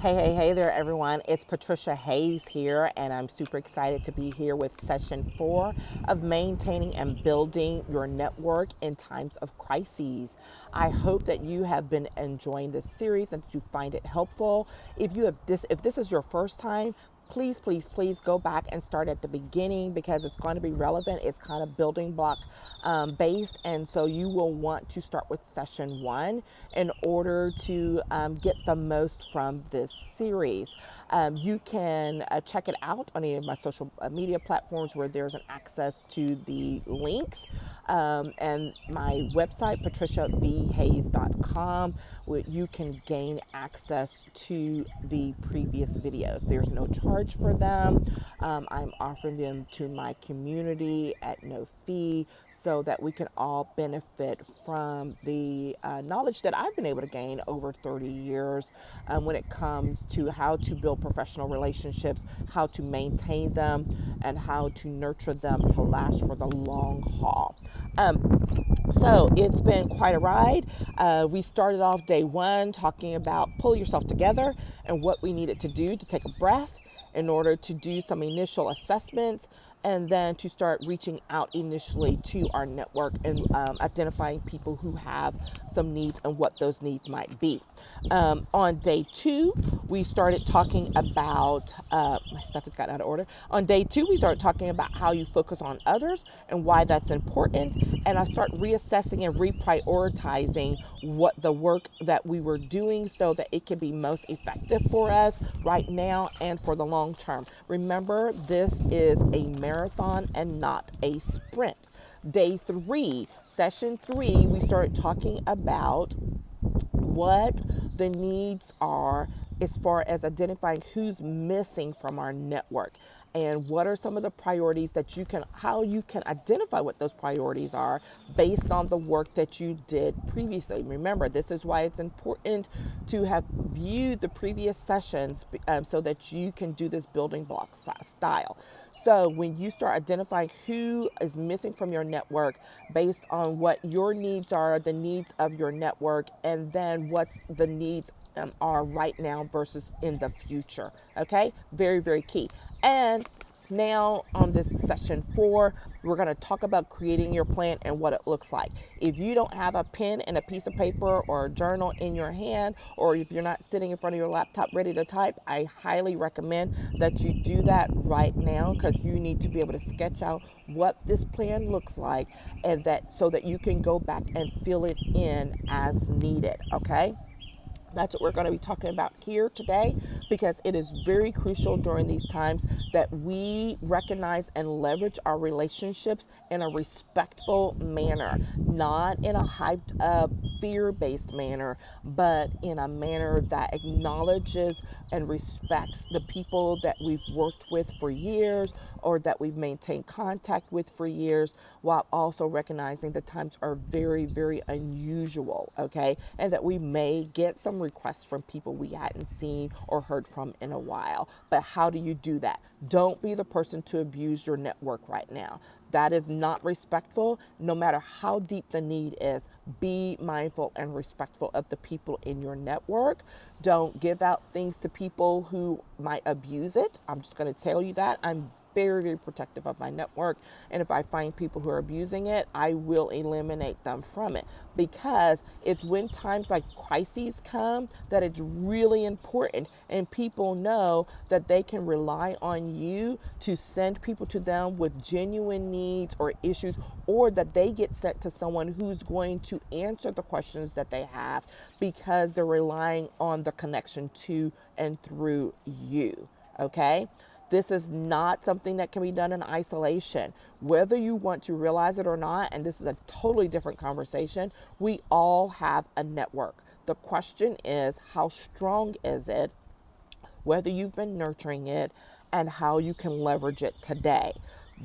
Hey there, everyone. It's Patricia Hayes here, and I'm super excited to be here with session 4 of maintaining and building your network in times of crises. I hope that you have been enjoying this series and that you find it helpful. If this is your first time, please go back and start at the beginning because it's going to be relevant. It's kind of building block based, and so you will want to start with session 1 in order to get the most from this series. You can check it out on any of my social media platforms where there's an access to the links, and my website, patriciavhayes.com, where you can gain access to the previous videos. There's no charge for them. I'm offering them to my community at no fee so that we can all benefit from the knowledge that I've been able to gain over 30 years when it comes to how to build professional relationships, how to maintain them, and how to nurture them to last for the long haul. So it's been quite a ride. We started off day 1 talking about pull yourself together and what we needed to do to take a breath in order to do some initial assessments and then to start reaching out initially to our network and identifying people who have some needs and what those needs might be. On day 2, we started talking about, my stuff has gotten out of order. On day 2, we started talking about how you focus on others and why that's important. And I start reassessing and reprioritizing what the work that we were doing so that it can be most effective for us right now and for the long term. Remember, this is a marathon and not a sprint. Day 3, session 3, we started talking about what the needs are as far as identifying who's missing from our network and what are some of the priorities that how you can identify what those priorities are based on the work that you did previously. Remember, this is why it's important to have viewed the previous sessions so that you can do this building block style. So when you start identifying who is missing from your network based on what your needs are, the needs of your network, and then what's the needs are right now versus in the future. Okay, very key. And now on this session 4, we're going to talk about creating your plan and what it looks like. If you don't have a pen and a piece of paper or a journal in your hand, or if you're not sitting in front of your laptop ready to type, I highly recommend that you do that right now because you need to be able to sketch out what this plan looks like and that so that you can go back and fill it in as needed. Okay. That's what we're going to be talking about here today because it is very crucial during these times that we recognize and leverage our relationships in a respectful manner, not in a hyped up, fear-based manner, but in a manner that acknowledges and respects the people that we've worked with for years or that we've maintained contact with for years, while also recognizing the times are very unusual, okay? And that we may get some requests from people we hadn't seen or heard from in a while. But how do you do that? Don't be the person to abuse your network right now. That is not respectful. No matter how deep the need is, be mindful and respectful of the people in your network. Don't give out things to people who might abuse it. I'm just going to tell you that. I'm very protective of my network, and if I find people who are abusing it, I will eliminate them from it, because it's when times like crises come that it's really important and people know that they can rely on you to send people to them with genuine needs or issues, or that they get sent to someone who's going to answer the questions that they have because they're relying on the connection to and through you. Okay? This is not something that can be done in isolation. Whether you want to realize it or not, and this is a totally different conversation, we all have a network. The question is, how strong is it, whether you've been nurturing it, and how you can leverage it today.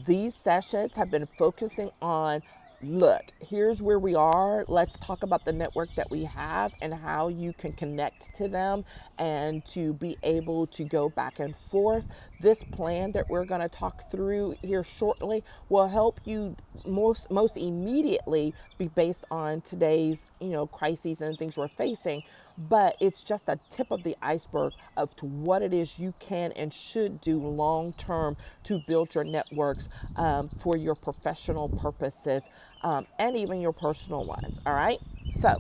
These sessions have been focusing on, look, here's where we are. Let's talk about the network that we have and how you can connect to them and to be able to go back and forth. This plan that we're going to talk through here shortly will help you most immediately be based on today's, crises and things we're facing. but it's just a tip of the iceberg of to what it is you can and should do long term to build your networks for your professional purposes and even your personal ones. All right. So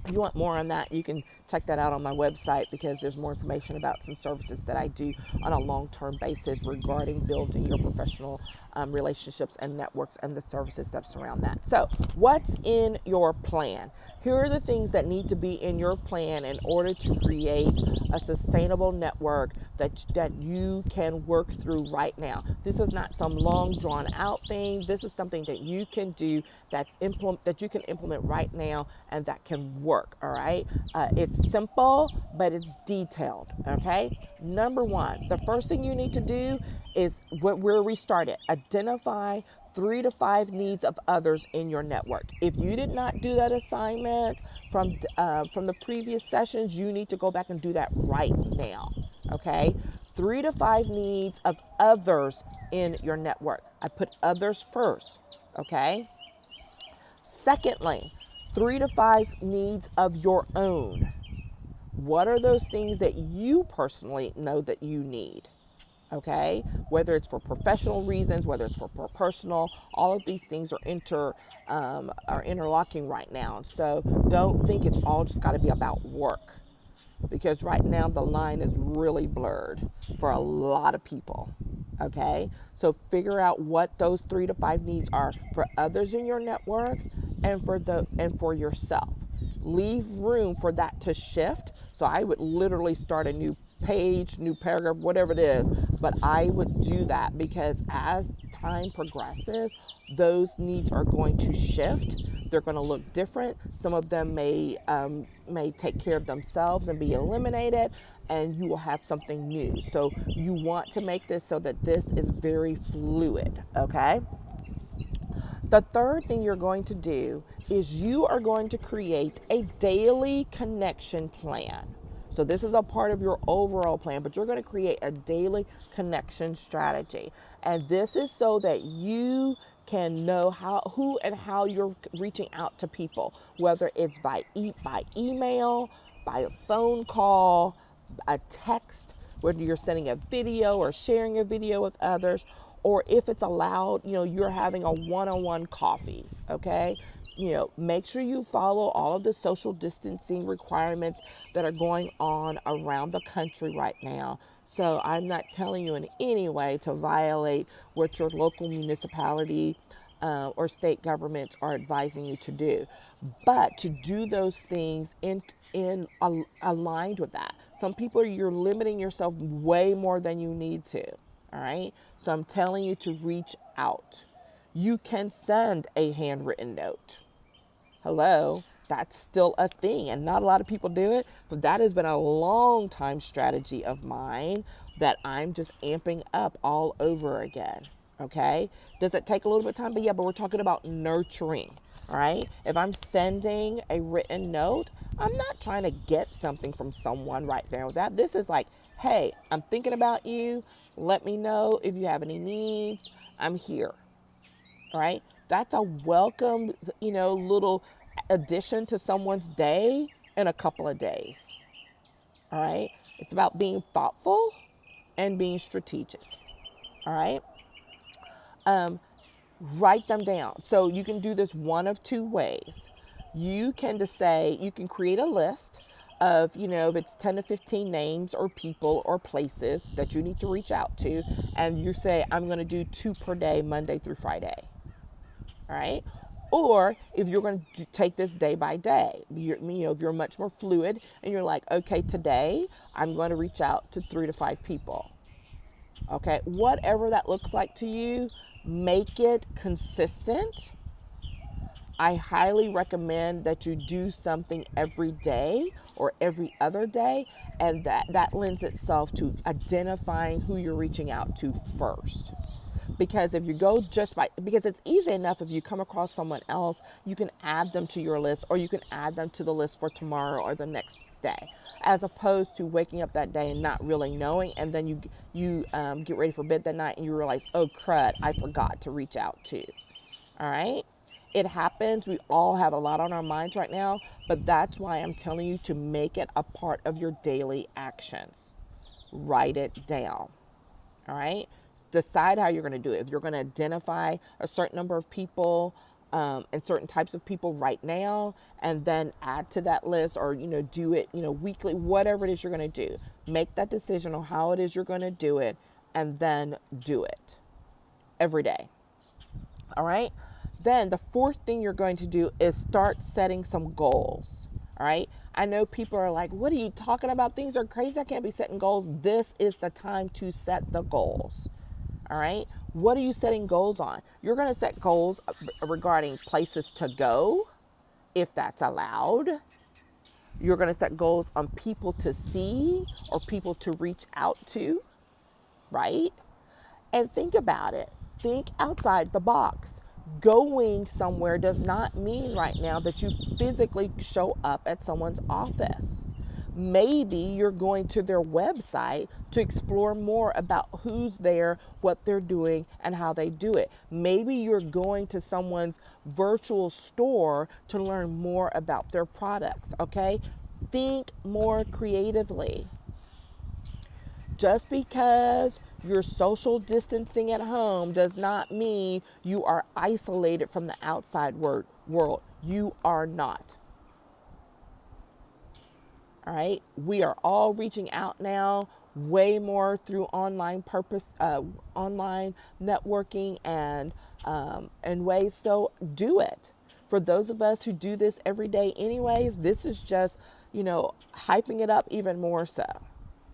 if you want more on that, you can check that out on my website, because there's more information about some services that I do on a long-term basis regarding building your professional relationships and networks and the services that surround that. So what's in your plan? Here are the things that need to be in your plan in order to create a sustainable network that you can work through right now. This is not some long drawn out thing. This is something that you can do that you can implement right now and that can work. All right. It's simple, but it's detailed. Okay. Number one, the first thing you need to do is where we started. Identify 3 to 5 needs of others in your network. If you did not do that assignment from the previous sessions, you need to go back and do that right now. Okay, 3 to 5 needs of others in your network. I put others first. Okay. Secondly, 3 to 5 needs of your own. What are those things that you personally know that you need? Okay, whether it's for professional reasons, whether it's for personal, all of these things are interlocking right now. So don't think it's all just got to be about work, because right now the line is really blurred for a lot of people. Okay, so figure out what those 3 to 5 needs are for others in your network and for yourself. Leave room for that to shift. So I would literally start a new page, new paragraph, whatever it is, but I would do that, because as time progresses, those needs are going to shift. They're going to look different. Some of them may take care of themselves and be eliminated, and you will have something new. So you want to make this so that this is very fluid. Okay. The third thing you're going to do is you are going to create a daily connection plan. So this is a part of your overall plan, but you're going to create a daily connection strategy. And this is so that you can know who and how you're reaching out to people, whether it's by email, by a phone call, a text, whether you're sending a video or sharing a video with others, or if it's allowed, you're having a one-on-one coffee. Okay. Make sure you follow all of the social distancing requirements that are going on around the country right now. So I'm not telling you in any way to violate what your local municipality or state governments are advising you to do, but to do those things aligned with that. Some people, you're limiting yourself way more than you need to. All right. So I'm telling you to reach out. You can send a handwritten note. Hello, that's still a thing, and not a lot of people do it, but that has been a long time strategy of mine that I'm just amping up all over again. Okay. Does it take a little bit of time? But we're talking about nurturing. All right. If I'm sending a written note, I'm not trying to get something from someone right there with that. This is like, hey, I'm thinking about you. Let me know if you have any needs. I'm here. All right. That's a welcome, little addition to someone's day in a couple of days. All right. It's about being thoughtful and being strategic. All right. Write them down. So you can do this one of 2 ways. You can create a list of, if it's 10 to 15 names or people or places that you need to reach out to. And you say, I'm going to do 2 per day, Monday through Friday. All right. Or if you're going to take this day by day, if you're much more fluid and you're like, okay, today I'm going to reach out to 3 to 5 people. Okay. Whatever that looks like to you, make it consistent. I highly recommend that you do something every day or every other day, and that lends itself to identifying who you're reaching out to first. Because if you go because it's easy enough if you come across someone else, you can add them to your list, or you can add them to the list for tomorrow or the next day, as opposed to waking up that day and not really knowing, and then you get ready for bed that night and you realize, oh crud, I forgot to reach out to. All right. It happens. We all have a lot on our minds right now, but that's why I'm telling you to make it a part of your daily actions. Write it down. All right. Decide how you're going to do it. If you're going to identify a certain number of people and certain types of people right now, and then add to that list, or do it weekly, whatever it is you're going to do. Make that decision on how it is you're going to do it, and then do it every day. All right. Then the fourth thing you're going to do is start setting some goals. All right. I know people are like, what are you talking about? Things are crazy. I can't be setting goals. This is the time to set the goals. All right. What are you setting goals on? You're going to set goals regarding places to go, if that's allowed. You're going to set goals on people to see or people to reach out to, right? And think about it. Think outside the box. Going somewhere does not mean right now that you physically show up at someone's office. Maybe you're going to their website to explore more about who's there, what they're doing, and how they do it. Maybe you're going to someone's virtual store to learn more about their products, okay? Think more creatively. Just because you're social distancing at home does not mean you are isolated from the outside world. You are not. All right. We are all reaching out now, way more through online networking and ways. So do it. For those of us who do this every day, anyways, this is just hyping it up even more so.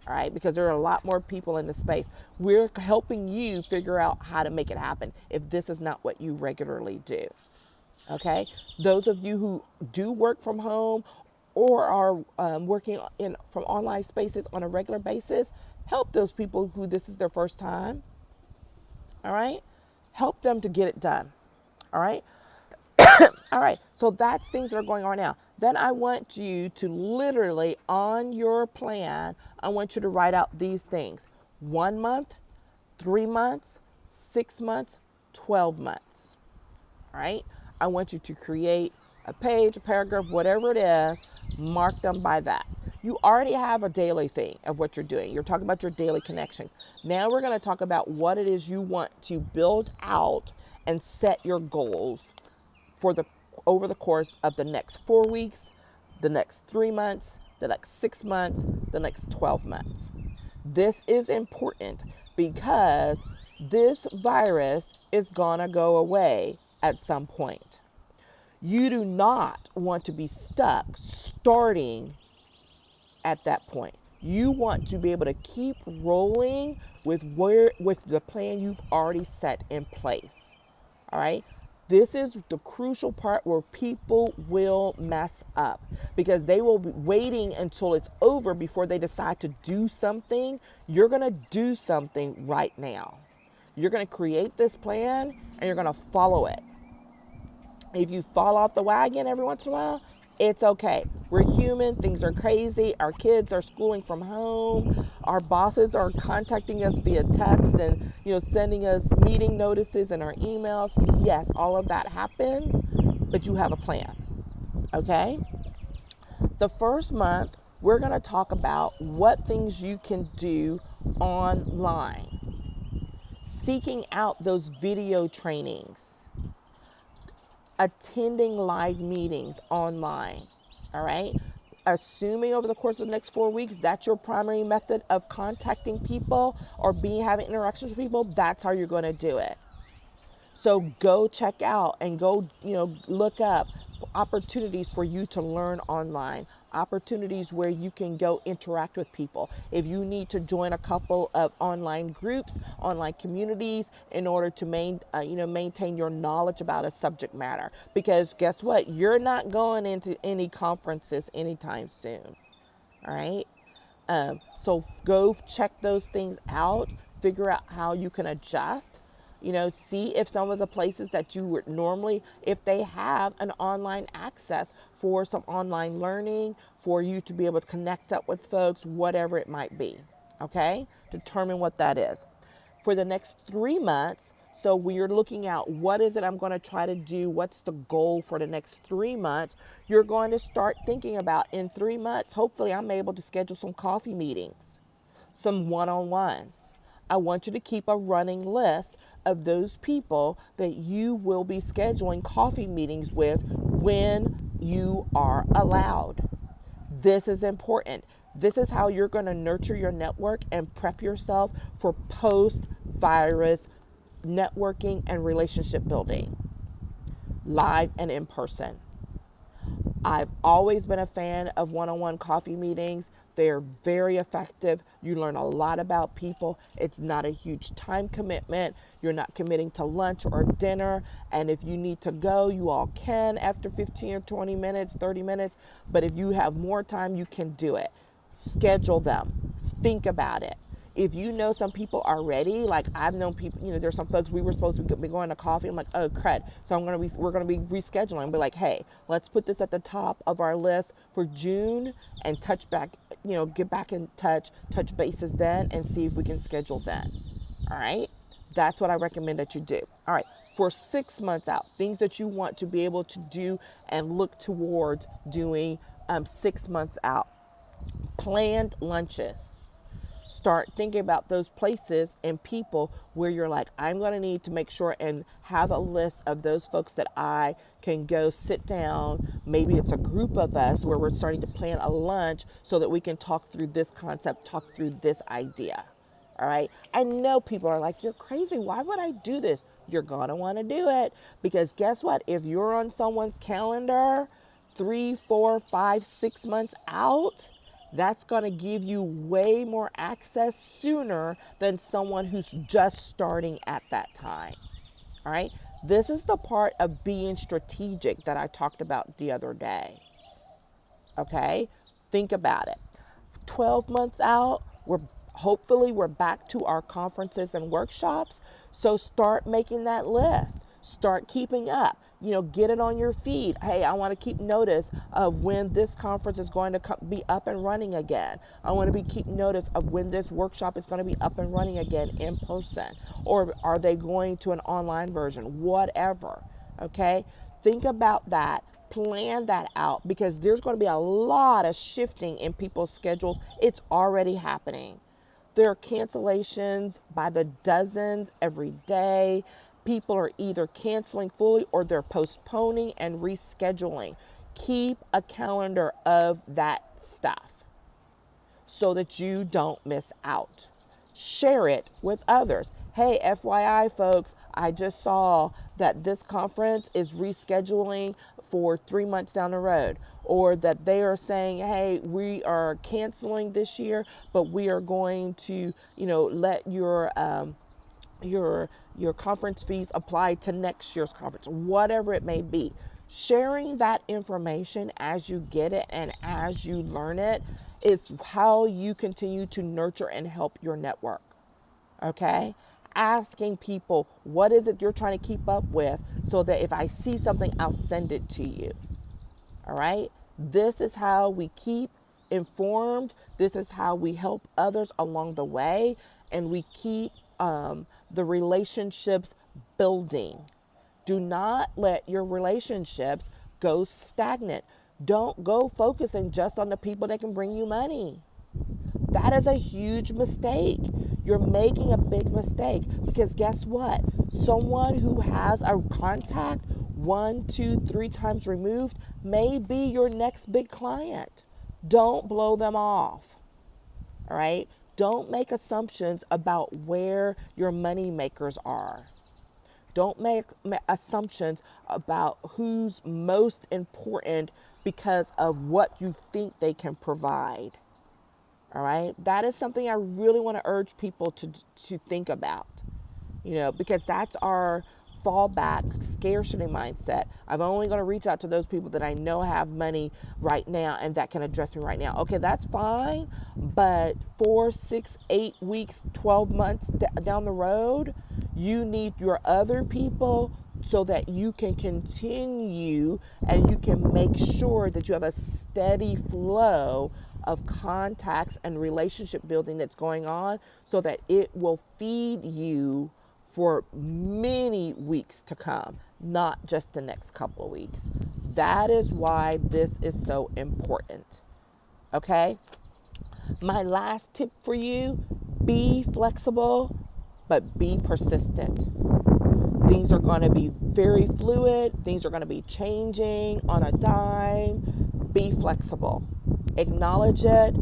All right, because there are a lot more people in the space. We're helping you figure out how to make it happen if this is not what you regularly do. Okay, those of you who do work from home or are working from online spaces on a regular basis, help those people who this is their first time. All right, help them to get it done. All right. All right, so that's things that are going on now. Then I want you to literally, on your plan, I want you to write out these things. 1 month, 3 months, 6 months, 12 months. All right, I want you to create a page, a paragraph, whatever it is, mark them by that. You already have a daily thing of what you're doing. You're talking about your daily connections. Now we're going to talk about what it is you want to build out and set your goals for over the course of the next 4 weeks, the next 3 months, the next 6 months, the next 12 months. This is important because this virus is gonna go away at some point. You do not want to be stuck starting at that point. You want to be able to keep rolling with the plan you've already set in place. All right. This is the crucial part where people will mess up because they will be waiting until it's over before they decide to do something. You're going to do something right now. You're going to create this plan and you're going to follow it. If you fall off the wagon every once in a while, it's okay. We're human. Things are crazy. Our kids are schooling from home. Our bosses are contacting us via text and, sending us meeting notices in our emails. Yes, all of that happens, but you have a plan. Okay? The first month, we're going to talk about what things you can do online. Seeking out those video trainings. Attending live meetings online, all right? Assuming over the course of the next 4 weeks, that's your primary method of contacting people or having interactions with people, that's how you're going to do it. So go check out and go, look up opportunities for you to learn online, opportunities where you can go interact with people. If you need to join a couple of online groups, online communities in order to maintain your knowledge about a subject matter. Because guess what? You're not going into any conferences anytime soon. All right. So go check those things out, figure out how you can adjust. See if some of the places that you would normally, if they have an online access for some online learning, for you to be able to connect up with folks, whatever it might be. Okay? Determine what that is. For the next 3 months, So when you're looking at what is it I'm going to try to do, what's the goal for the next 3 months, you're going to start thinking about in 3 months, hopefully I'm able to schedule some coffee meetings, some one-on-ones. I want you to keep a running list of those people that you will be scheduling coffee meetings with when you are allowed. This is important. This is how you're going to nurture your network and prep yourself for post-virus networking and relationship building, live and in person. I've always been a fan of one-on-one coffee meetings. They're very effective. You learn a lot about people. It's not a huge time commitment. You're not committing to lunch or dinner. And if you need to go, you all can after 15 or 20 minutes, 30 minutes. But if you have more time, you can do it. Schedule them. Think about it. If you know some people already, like I've known people, there's some folks we were supposed to be going to coffee. I'm like, oh crud. So we're gonna be rescheduling. Be like, hey, let's put this at the top of our list for June and touch back, get back in touch bases then and see if we can schedule then. All right. That's what I recommend that you do. All right. For 6 months out, things that you want to be able to do and look towards doing 6 months out. Planned lunches. Start thinking about those places and people where you're like, I'm going to need to make sure and have a list of those folks that I can go sit down. Maybe it's a group of us where we're starting to plan a lunch so that we can talk through this concept, talk through this idea. All right. I know people are like, you're crazy. Why would I do this? You're going to want to do it because guess what? If you're on someone's calendar 3, 4, 5, 6 months out, that's going to give you way more access sooner than someone who's just starting at that time. All right. This is the part of being strategic that I talked about the other day. Okay. Think about it. 12 months out, hopefully we're back to our conferences and workshops. So start making that list. Start keeping up. Get it on your feed. Hey, I want to keep notice of when this conference is going to be up and running again. I want to keep notice of when this workshop is going to be up and running again in person. Or are they going to an online version? Whatever. Okay? Think about that. Plan that out because there's going to be a lot of shifting in people's schedules. It's already happening. There are cancellations by the dozens every day. People are either canceling fully or they're postponing and rescheduling. Keep a calendar of that stuff so that you don't miss out. Share it with others. Hey, FYI, folks, I just saw that this conference is rescheduling for 3 months down the road, or that they are saying, hey, we are canceling this year, but we are going to, let your conference fees apply to next year's conference, whatever it may be. Sharing that information as you get it and as you learn it is how you continue to nurture and help your network. Okay? Asking people, what is it you're trying to keep up with so that if I see something, I'll send it to you. All right? This is how we keep informed. This is how we help others along the way. And we keep the relationships building. Do not let your relationships go stagnant. Don't go focusing just on the people that can bring you money. That is a huge mistake. You're making a big mistake because guess what? Someone who has a contact 1, 2, 3 times removed may be your next big client. Don't blow them off. All right? Don't make assumptions about where your money makers are. Don't make assumptions about who's most important because of what you think they can provide. All right? That is something I really want to urge people to think about, because that's our fallback scarcity mindset. I'm only going to reach out to those people that I know have money right now and that can address me right now. Okay, that's fine. But 4, 6, 8 weeks, 12 months down the road, you need your other people so that you can continue and you can make sure that you have a steady flow of contacts and relationship building that's going on so that it will feed you for many weeks to come, not just the next couple of weeks. That is why this is so important. Okay? My last tip for you, be flexible, but be persistent. Things are going to be very fluid. Things are going to be changing on a dime. Be flexible. Acknowledge it.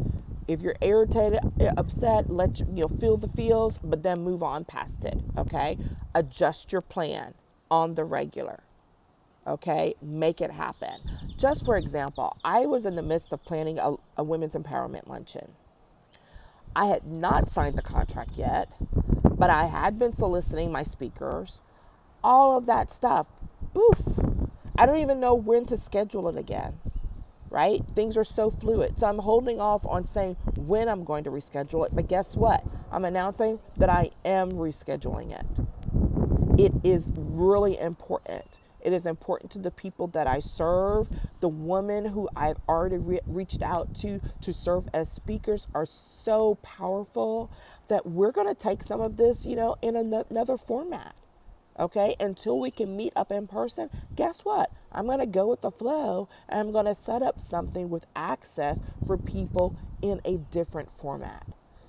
If you're irritated, upset, feel the feels, but then move on past it. Okay? Adjust your plan on the regular. Okay? Make it happen. Just for example, I was in the midst of planning a women's empowerment luncheon. I had not signed the contract yet, but I had been soliciting my speakers. All of that stuff, poof. I don't even know when to schedule it again, right? Things are so fluid. So I'm holding off on saying when I'm going to reschedule it. But guess what? I'm announcing that I am rescheduling it. It is really important. It is important to the people that I serve. The women who I've already reached out to serve as speakers are so powerful that we're going to take some of this, in another format. Okay, until we can meet up in person, guess what? I'm going to go with the flow, and I'm going to set up something with access for people in a different format.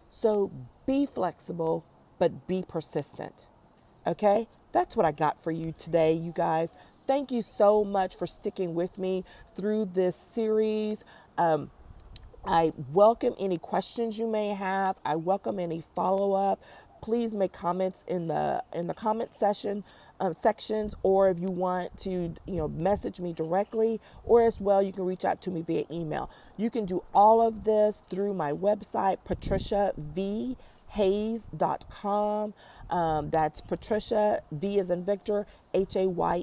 So be flexible, but be persistent. Okay, that's what I got for you today, you guys. Thank you so much for sticking with me through this series. I welcome any questions you may have. I welcome any follow-up. Please make comments in the comment sections, or if you want to, message me directly, or as well, you can reach out to me via email. You can do all of this through my website, patriciavhayes.com. That's Patricia, V as in Victor, HAYES.com.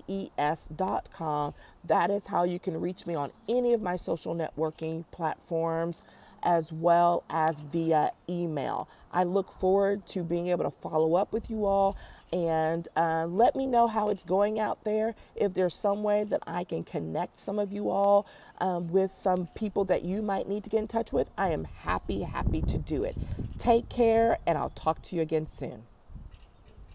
That is how you can reach me on any of my social networking platforms, as well as via email. I look forward to being able to follow up with you all, and let me know how it's going out there. If there's some way that I can connect some of you all with some people that you might need to get in touch with, I am happy to do it. Take care, and I'll talk to you again soon.